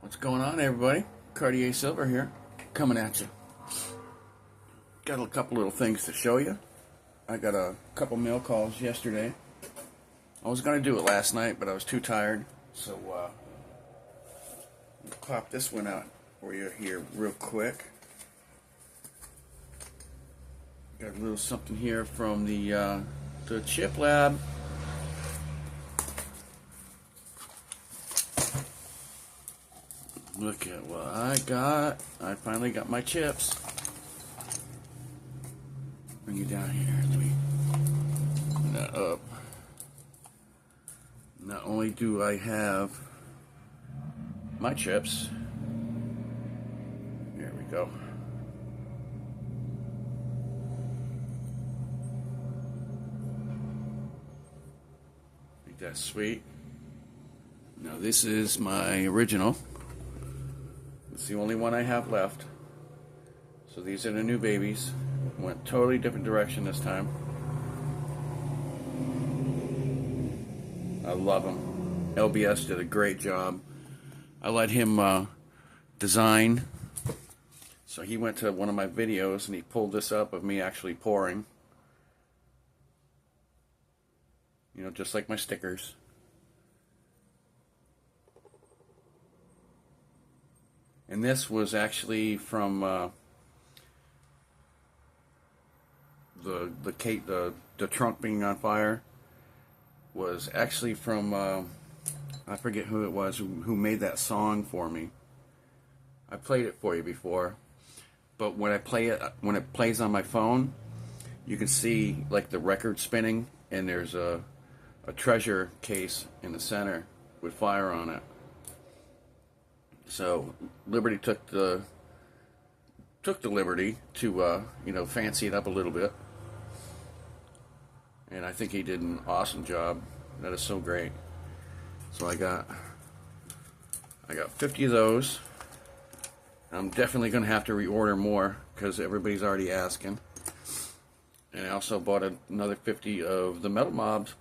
What's going on, everybody? Cartier Silver here, coming at you. Got a couple little things to show you. I got a couple mail calls yesterday. I was going to do it last night, but I was too tired. So, I'll pop this one out for you here real quick. Got a little something here from the Chip Lab. Look at what I got. I finally got my chips. Bring you down here. Let me bring that up. Not only do I have my chips, here we go. Ain't that sweet? Now this is my original. It's the only one I have left. So these are the new babies. Went totally different direction this time. I love them. LBS did a great job. I let him design. So he went to one of my videos and he pulled this up of me actually pouring. You know, just like my stickers. And this was actually from the trunk being on fire. Was actually from I forget who it was who made that song for me. I played it for you before, but when I play it, when it plays on my phone, you can see like the record spinning, and there's a treasure case in the center with fire on it. So Liberty took the liberty to you know, fancy it up a little bit, and I think he did an awesome job. That is so great. So I got 50 of those. I'm definitely going to have to reorder more because everybody's already asking. And I also bought another 50 of the Metal Mobs.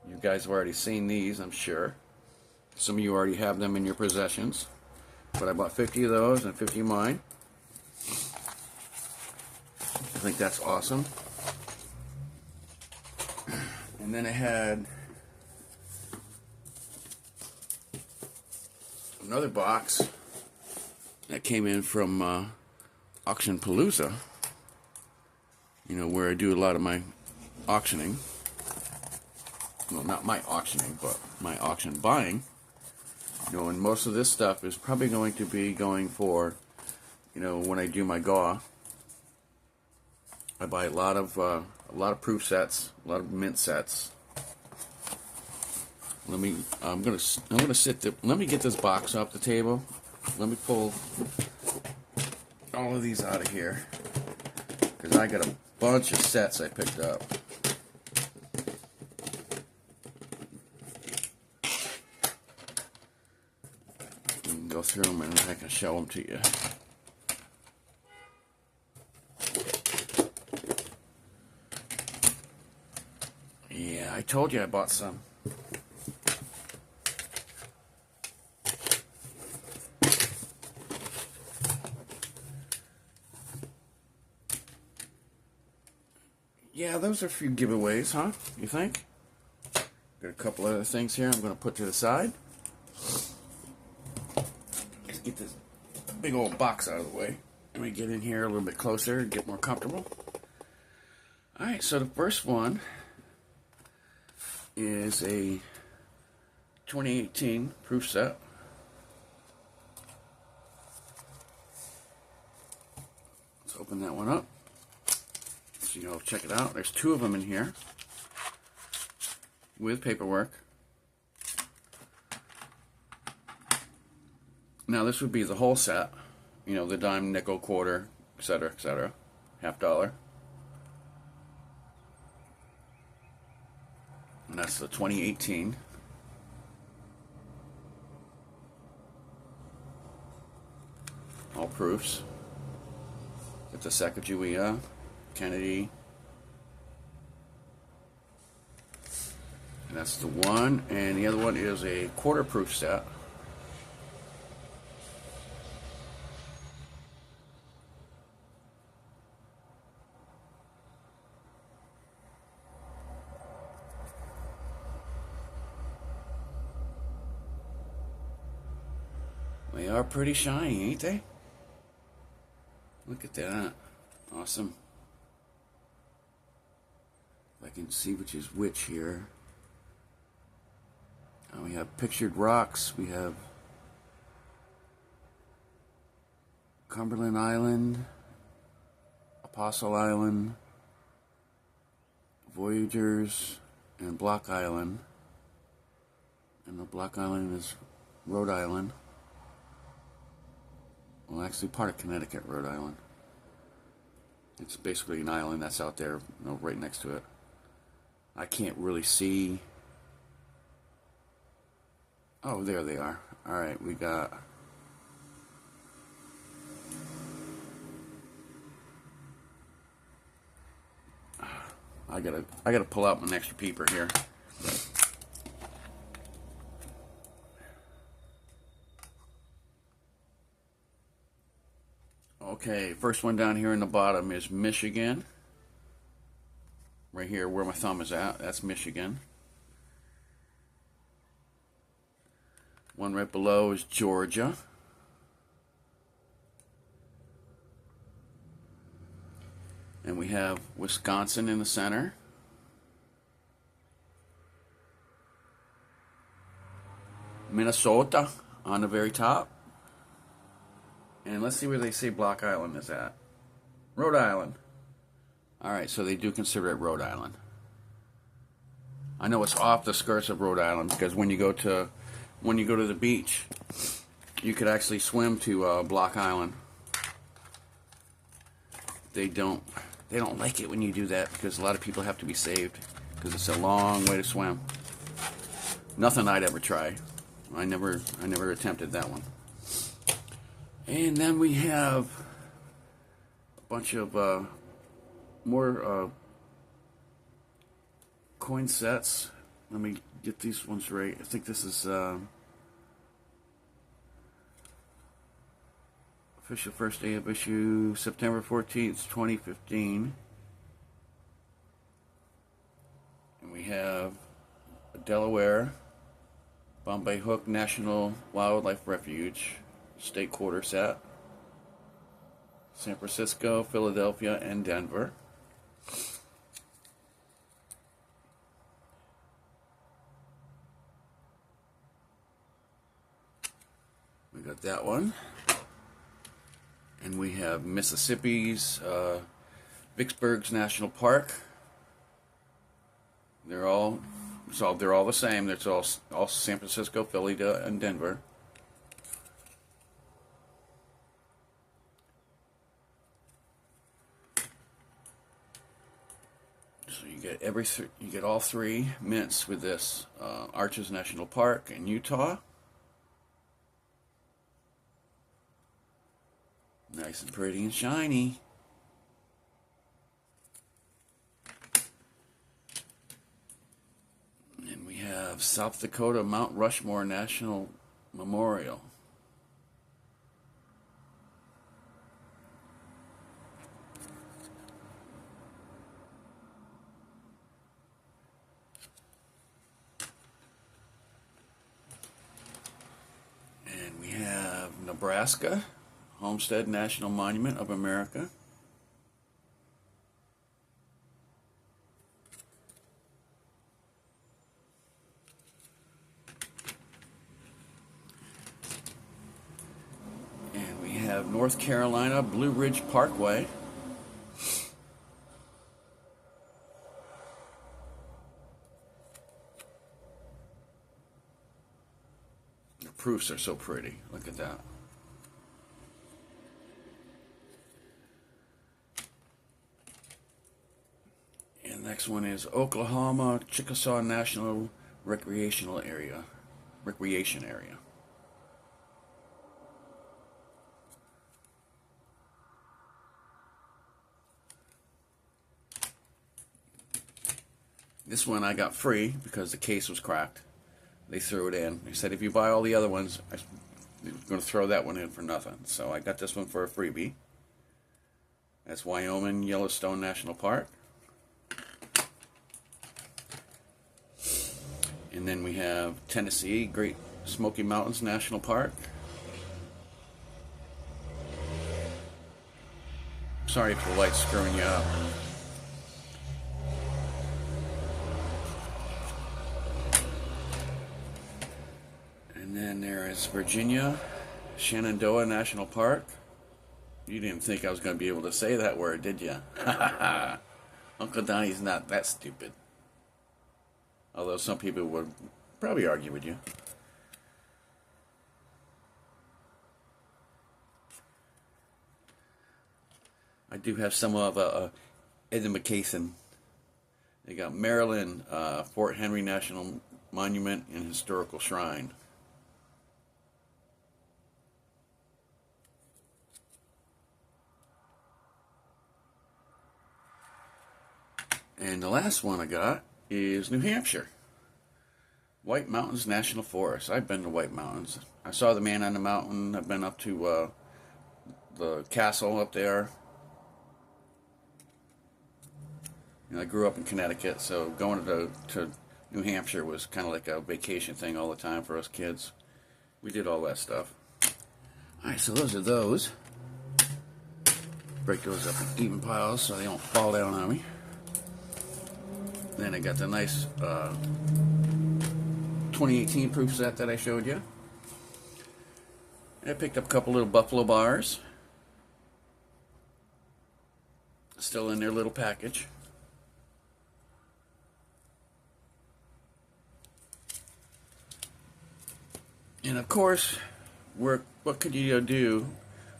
You guys have already seen these, I'm sure. Some of you already have them in your possessions. But I bought 50 of those and 50 of mine. I think that's awesome. And then I had another box that came in from Auction Palooza. You know, where I do a lot of my auctioning. Well, not my auctioning, but my auction buying. You know, and most of this stuff is probably going to be going for, you know, when I do my GAW. I buy a lot of proof sets, a lot of mint sets. I'm gonna let me get this box off the table. Let me pull all of these out of here, because I got a bunch of sets I picked up. Go through them and I can show them to you. Yeah, I told you I bought some. Yeah, those are a few giveaways, huh? You think? Got a couple other things here I'm going to put to the side. Get this big old box out of the way. Let me get in here a little bit closer and get more comfortable. Alright, so the first one is a 2018 proof set. Let's open that one up so you know, check it out. There's two of them in here with paperwork. Now this would be the whole set, you know, the dime, nickel, quarter, etc., etc., $50. And that's the 2018. All proofs. It's a Sacagawea, Kennedy, And that's the one, and the other one is a quarter-proof set. They are pretty shiny, ain't they? Look at that. Awesome. If I can see which is which here. We have pictured rocks. We have Cumberland Island, Apostle Island, Voyagers, and Block Island. And the Block Island is Rhode Island. Well, actually part of Connecticut, Rhode Island. It's basically an island that's out there, you know, right next to it. I can't really see. Oh, there they are. All right, we got. I gotta pull out my extra peeper here. Okay, first one down here in the bottom is Michigan. Right here where my thumb is at, that's Michigan. One right below is Georgia. And we have Wisconsin in the center. Minnesota on the very top. And let's see where they say Block Island is at. Rhode Island. Alright, so they do consider it Rhode Island. I know it's off the skirts of Rhode Island because when you go to the beach, you could actually swim to Block Island. They don't like it when you do that because a lot of people have to be saved because it's a long way to swim. Nothing I'd ever try. I never attempted that one. And then we have a bunch of more coin sets. Let me get these ones right. I think this is official first day of issue, September 14th, 2015. And we have a Delaware Bombay Hook National Wildlife Refuge state quarter set. San Francisco, Philadelphia, and Denver. We got that one. And we have Mississippi's Vicksburg's National Park. They're all the same. It's all San Francisco, Philly, and Denver. So you get all three mints with this. Arches National Park in Utah. Nice and pretty and shiny. And we have South Dakota Mount Rushmore National Memorial. And we have Nebraska Homestead National Monument of America. And we have North Carolina Blue Ridge Parkway. The proofs are so pretty. Look at that. Next one is Oklahoma Chickasaw National Recreation Area. This one I got free because the case was cracked. They threw it in. They said if you buy all the other ones, I'm going to throw that one in for nothing. So I got this one for a freebie. That's Wyoming Yellowstone National Park. And then we have Tennessee Great Smoky Mountains National Park. Sorry if the light's screwing you up. And then there is Virginia Shenandoah National Park. You didn't think I was going to be able to say that word, did you? Uncle Donnie's not that stupid. Although some people would probably argue with you. I do have some of identification. They got Maryland, Fort Henry National Monument and Historical Shrine. And the last one I got is New Hampshire. White Mountains National Forest. I've been to White Mountains. I saw the Man on the Mountain. I've been up to the castle up there. You know, I grew up in Connecticut, so going to New Hampshire was kind of like a vacation thing all the time for us kids. We did all that stuff. Alright, so those are those. Break those up in even piles so they don't fall down on me. Then I got the nice 2018 proof set that I showed you. I picked up a couple little buffalo bars. Still in their little package. And of course, what could you do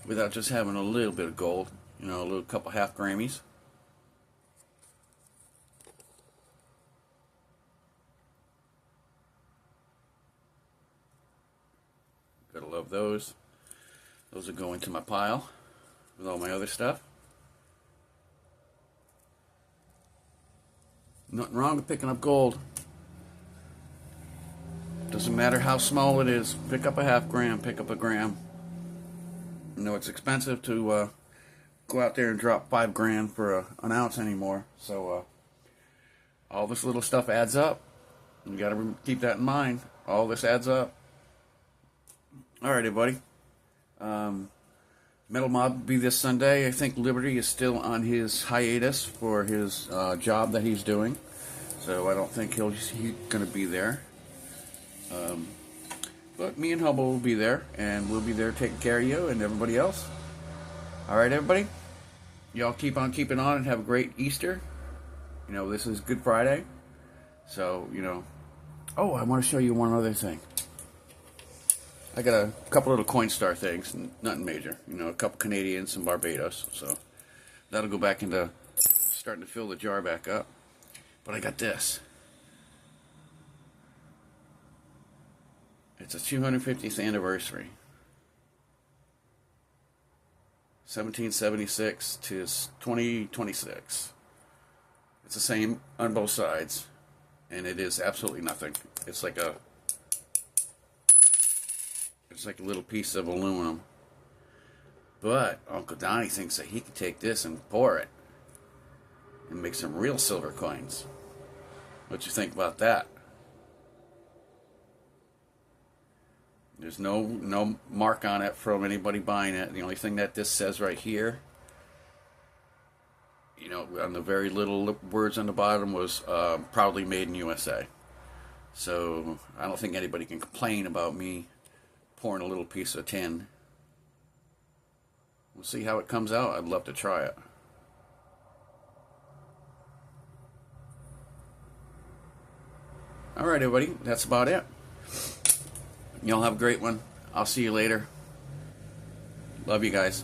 without just having a little bit of gold? You know, a little couple half Grammys. Gotta love those. Those will go into my pile with all my other stuff. Nothing wrong with picking up gold. Doesn't matter how small it is. Pick up a half gram, pick up a gram. You know, it's expensive to go out there and drop $5 for an ounce anymore. So all this little stuff adds up. You got to keep that in mind. All this adds up. All right, everybody. Metal Mob will be this Sunday. I think Liberty is still on his hiatus for his job that he's doing. So I don't think he's going to be there. But me and Hubble will be there, and we'll be there taking care of you and everybody else. All right, everybody. Y'all keep on keeping on and have a great Easter. You know, this is Good Friday. So, you know. Oh, I want to show you one other thing. I got a couple little Coinstar things, nothing major. You know, a couple Canadian, some Barbados. So that'll go back into starting to fill the jar back up. But I got this. It's a 250th anniversary. 1776 to 2026. It's the same on both sides. And it is absolutely nothing. It's like a little piece of aluminum. But Uncle Donnie thinks that he could take this and pour it and make some real silver coins. What you think about that? There's no mark on it from anybody buying it. The only thing that this says right here, you know, on the very little words on the bottom was proudly made in USA. So I don't think anybody can complain about me pouring a little piece of tin. We'll see how it comes out. I'd love to try it. Alright, everybody. That's about it. Y'all have a great one. I'll see you later. Love you guys.